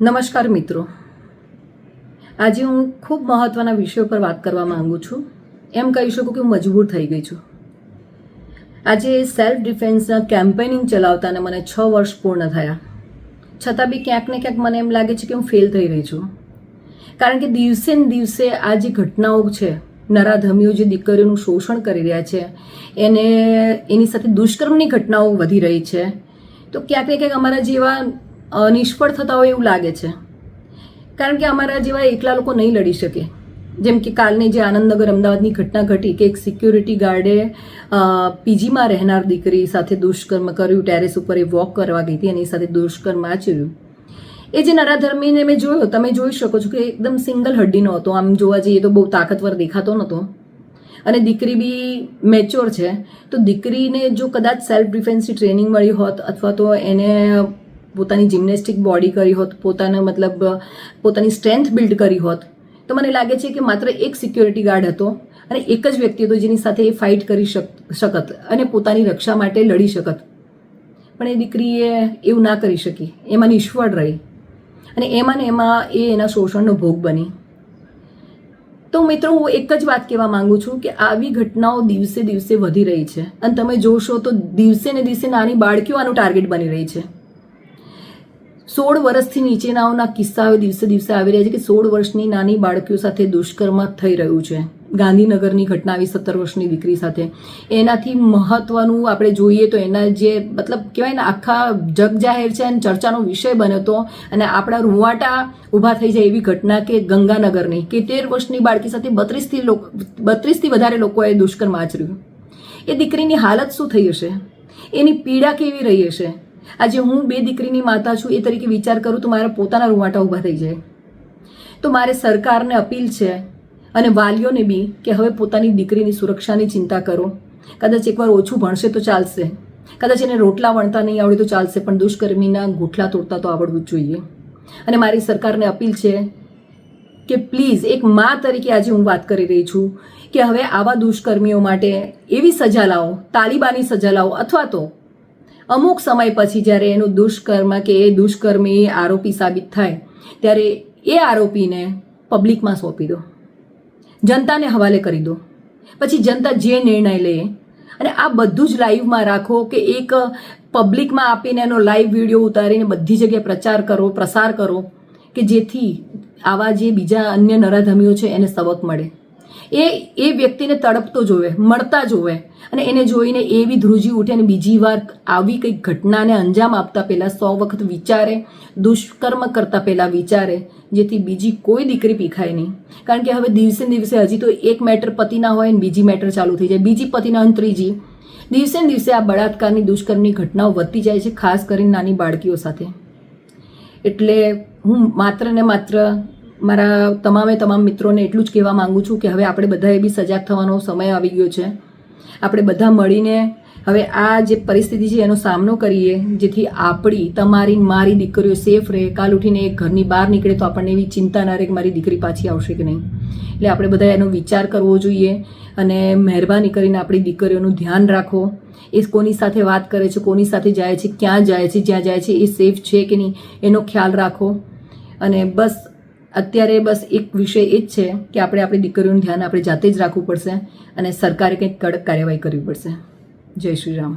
નમસ્કાર મિત્રો, આજે હું ખૂબ મહત્વના વિષય પર વાત કરવા માંગુ છું. એમ કહી શકું કે હું મજબૂર થઈ ગઈ છું. આજે સેલ્ફ ડિફેન્સના કેમ્પેનિંગ ચલાવતાને મને 6 વર્ષ પૂર્ણ થયા, છતાં બી ક્યાંક ને ક્યાંક મને એમ લાગે છે કે હું ફેલ થઈ રહી છું. કારણ કે દિવસે ને દિવસે આ જે ઘટનાઓ છે, નરાધમીઓ જે દીકરીઓનું શોષણ કરી રહ્યા છે, એની સાથે દુષ્કર્મની ઘટનાઓ વધી રહી છે. તો ક્યાંક ને ક્યાંક અમારા જેવા નિષ્ફળ થતા હોય એવું લાગે છે. કારણ કે અમારા જેવા એકલા લોકો નહીં લડી શકે. જેમ કે કાલની જે આનંદનગર અમદાવાદની ઘટના ઘટી કે એક સિક્યુરિટી ગાર્ડે પીજીમાં રહેનાર દીકરી સાથે દુષ્કર્મ કર્યું. ટેરેસ ઉપર એ વોક કરવા ગઈ હતી અને એ સાથે દુષ્કર્મ આચર્યું. એ જે નરાધર્મીને મેં જોયો, તમે જોઈ શકો છો કે એકદમ સિંગલ હડ્ડીનો હતો. આમ જોવા જઈએ તો બહુ તાકાતવર દેખાતો નહોતો અને દીકરી બી મેચ્યોર છે. તો દીકરીને જો કદાચ સેલ્ફ ડિફેન્સની ટ્રેનિંગ મળી હોત અથવા તો એને પોતાની જિમ્નેસ્ટિક બોડી કરી હોત, પોતાની સ્ટ્રેન્થ બિલ્ડ કરી હોત, તો મને લાગે છે કે માત્ર એક સિક્યોરિટી ગાર્ડ હતો અને એક જ વ્યક્તિ હતો જેની સાથે એ ફાઇટ કરી શકત અને પોતાની રક્ષા માટે લડી શકત. પણ એ દીકરીએ એવું ના કરી શકી, એમાં નિષ્ફળ રહી અને એમાં ને એમાં એ એના શોષણનો ભોગ બની. તો મિત્રો, હું એક જ વાત કહેવા માંગુ છું કે આવી ઘટનાઓ દિવસે દિવસે વધી રહી છે અને તમે જોશો તો દિવસે ને દિવસે નાની બાળકીઓ આનું ટાર્ગેટ બની રહી છે. 16 વર્ષથી નીચેનાઓના કિસ્સાઓ દિવસે દિવસે આવી રહ્યા છે કે 16 વર્ષની નાની બાળકીઓ સાથે દુષ્કર્મ થઈ રહ્યું છે. ગાંધીનગરની ઘટના આવી 17 વર્ષની દીકરી સાથે. એનાથી મહત્વનું આપણે જોઈએ તો એના જે કહેવાય ને, આખા જગ જાહેર છે અને ચર્ચાનો વિષય બન્યો હતો અને આપણા રૂવાટા ઊભા થઈ જાય એવી ઘટના કે ગંગાનગરની કે 13 વર્ષની બાળકી સાથે 32થી વધારે લોકોએ દુષ્કર્મ આચર્યું. એ દીકરીની હાલત શું થઈ હશે? એની પીડા કેવી રહી હશે? આજે હું 2 દીકરીની માતા છું, એ તરીકે વિચાર કરું તો મારા પોતાના રૂવાટા ઊભા થઈ જાય. તો મારે સરકારને અપીલ છે અને વાલીઓને બી કે હવે પોતાની દીકરીની સુરક્ષાની ચિંતા કરો. કદાચ એકવાર ઓછું ભણશે તો ચાલશે, કદાચ એને રોટલા વણતા નહીં આવડે તો ચાલશે, પણ દુષ્કર્મીના ગોઠલા તોડતા તો આવડવું જ જોઈએ. અને મારી સરકારને અપીલ છે કે પ્લીઝ, એક મા તરીકે આજે હું વાત કરી રહી છું કે હવે આવા દુષ્કર્મીઓ માટે એવી સજા લાવો, તાલિબાની સજા લાવો, અથવા તો અમુક સમય પછી જ્યારે એનું દુષ્કર્મ કે એ દુષ્કર્મી આરોપી સાબિત થાય ત્યારે એ આરોપીને પબ્લિકમાં સોંપી દો, જનતાને હવાલે કરી દો. પછી જનતા જે નિર્ણય લે અને આ બધું જ લાઈવમાં રાખો કે એક પબ્લિકમાં આપીને એનો લાઈવ વિડીયો ઉતારીને બધી જગ્યાએ પ્રસાર કરો કે જેથી આવા જે બીજા અન્ય નરાધમીઓ છે એને સબક મળે. એ વ્યક્તિને તડપતો જોવે, મળતા જોવે અને એને જોઈને એવી ધ્રુજી ઉઠે અને બીજી વાર આવી કંઈક ઘટનાને અંજામ આપતા પહેલાં 100 વખત વિચારે, દુષ્કર્મ કરતા પહેલાં વિચારે, જેથી બીજી કોઈ દીકરી પીખાય નહીં. કારણ કે હવે દિવસે ને દિવસે હજી તો એક મેટર પતિ ના હોય ને બીજી મેટર ચાલુ થઈ જાય, બીજી પતિ ના હોય ને ત્રીજી. દિવસે ને દિવસે આ બળાત્કારની દુષ્કર્મની ઘટનાઓ વધતી જાય છે, ખાસ કરીને નાની બાળકીઓ સાથે. એટલે હું માત્ર ને માત્ર મારા તમામ મિત્રોને એટલું જ કહેવા માંગુ છું કે હવે આપણે બધાએ બી સજાગ થવાનો સમય આવી ગયો છે. આપણે બધા મળીને હવે આ જે પરિસ્થિતિ છે એનો સામનો કરીએ, જેથી આપણી, તમારી, મારી દીકરીઓ સેફ રહે. કાલ ઉઠીને એક ઘરની બહાર નીકળે તો આપણને એવી ચિંતા ના રહે કે મારી દીકરી પાછી આવશે કે નહીં. એટલે આપણે બધા એનો વિચાર કરવો જોઈએ અને મહેરબાની કરીને આપણી દીકરીઓનું ધ્યાન રાખો. એ કોની સાથે વાત કરે છે, કોની સાથે જાય છે, ક્યાં જાય છે, જ્યાં જાય છે એ સેફ છે કે નહીં એનો ખ્યાલ રાખો. અને બસ અત્યારે એક વિષય એ જ છે કે આપણે આપણી દીકરીઓનું ધ્યાન આપણે જાતે જ રાખવું પડશે અને સરકારે કંઈક કડક કાર્યવાહી કરવી પડશે. જય શ્રી રામ.